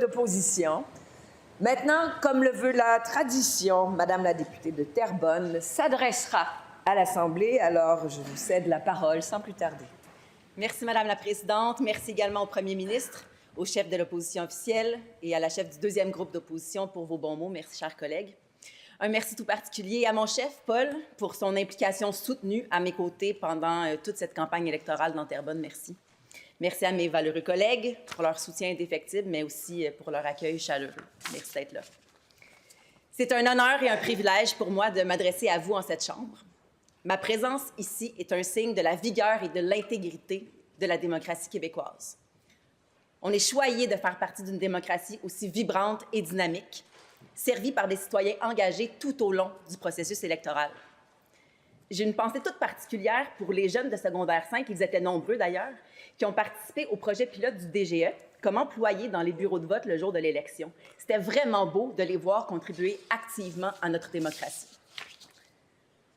d'opposition. Maintenant, comme le veut la tradition, Madame la députée de Terrebonne s'adressera à l'Assemblée. Alors, je vous cède la parole sans plus tarder. Merci, Madame la Présidente. Merci également au Premier ministre, au chef de l'opposition officielle et à la chef du deuxième groupe d'opposition pour vos bons mots. Merci, chers collègues. Un merci tout particulier à mon chef, Paul, pour son implication soutenue à mes côtés pendant toute cette campagne électorale dans Terrebonne. Merci. Merci à mes valeureux collègues pour leur soutien indéfectible, mais aussi pour leur accueil chaleureux. Merci d'être là. C'est un honneur et un privilège pour moi de m'adresser à vous en cette Chambre. Ma présence ici est un signe de la vigueur et de l'intégrité de la démocratie québécoise. On est choyé de faire partie d'une démocratie aussi vibrante et dynamique, servie par des citoyens engagés tout au long du processus électoral. J'ai une pensée toute particulière pour les jeunes de secondaire 5, ils étaient nombreux d'ailleurs, qui ont participé au projet pilote du DGE comme employés dans les bureaux de vote le jour de l'élection. C'était vraiment beau de les voir contribuer activement à notre démocratie.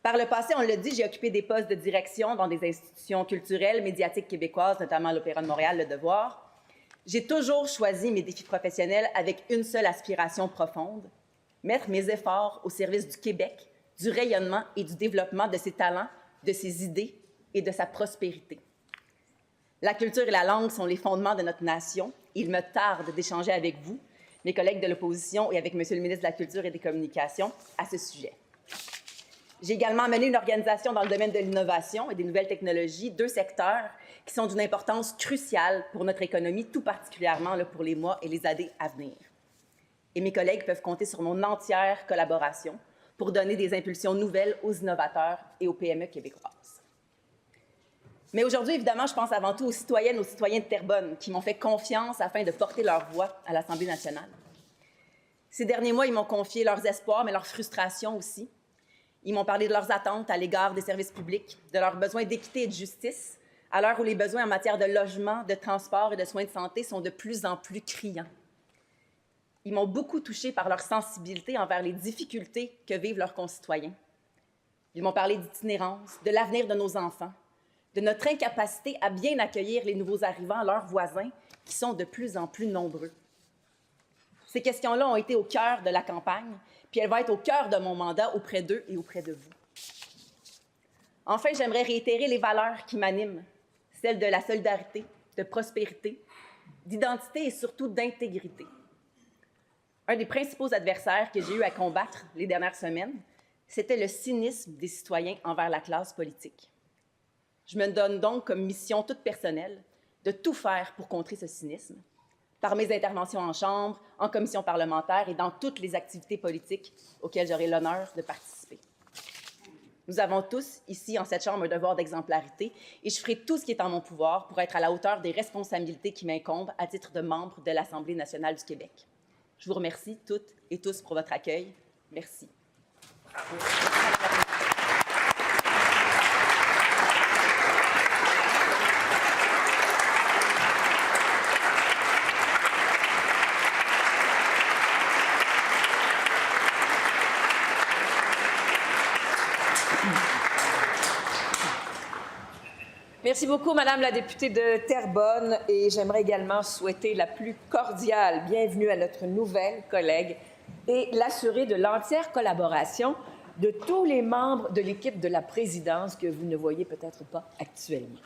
Par le passé, on l'a dit, j'ai occupé des postes de direction dans des institutions culturelles, médiatiques québécoises, notamment l'Opéra de Montréal, Le Devoir. J'ai toujours choisi mes défis professionnels avec une seule aspiration profonde, mettre mes efforts au service du Québec, du rayonnement et du développement de ses talents, de ses idées et de sa prospérité. La culture et la langue sont les fondements de notre nation. Il me tarde d'échanger avec vous, mes collègues de l'opposition, et avec Monsieur le ministre de la Culture et des Communications à ce sujet. J'ai également mené une organisation dans le domaine de l'innovation et des nouvelles technologies, deux secteurs qui sont d'une importance cruciale pour notre économie, tout particulièrement pour les mois et les années à venir. Et mes collègues peuvent compter sur mon entière collaboration pour donner des impulsions nouvelles aux innovateurs et aux PME québécoises. Mais aujourd'hui, évidemment, je pense avant tout aux citoyennes, aux citoyens de Terrebonne qui m'ont fait confiance afin de porter leur voix à l'Assemblée nationale. Ces derniers mois, ils m'ont confié leurs espoirs, mais leurs frustrations aussi. Ils m'ont parlé de leurs attentes à l'égard des services publics, de leurs besoins d'équité et de justice, à l'heure où les besoins en matière de logement, de transport et de soins de santé sont de plus en plus criants. Ils m'ont beaucoup touchée par leur sensibilité envers les difficultés que vivent leurs concitoyens. Ils m'ont parlé d'itinérance, de l'avenir de nos enfants, de notre incapacité à bien accueillir les nouveaux arrivants, leurs voisins, qui sont de plus en plus nombreux. Ces questions-là ont été au cœur de la campagne, puis elles vont être au cœur de mon mandat auprès d'eux et auprès de vous. Enfin, j'aimerais réitérer les valeurs qui m'animent, celles de la solidarité, de prospérité, d'identité et surtout d'intégrité. Un des principaux adversaires que j'ai eu à combattre les dernières semaines, c'était le cynisme des citoyens envers la classe politique. Je me donne donc comme mission toute personnelle de tout faire pour contrer ce cynisme, par mes interventions en Chambre, en commission parlementaire et dans toutes les activités politiques auxquelles j'aurai l'honneur de participer. Nous avons tous, ici, en cette Chambre, un devoir d'exemplarité et je ferai tout ce qui est en mon pouvoir pour être à la hauteur des responsabilités qui m'incombent à titre de membre de l'Assemblée nationale du Québec. Je vous remercie toutes et tous pour votre accueil. Merci. Merci beaucoup, Madame la députée de Terrebonne, et j'aimerais également souhaiter la plus cordiale bienvenue à notre nouvelle collègue et l'assurer de l'entière collaboration de tous les membres de l'équipe de la présidence que vous ne voyez peut-être pas actuellement.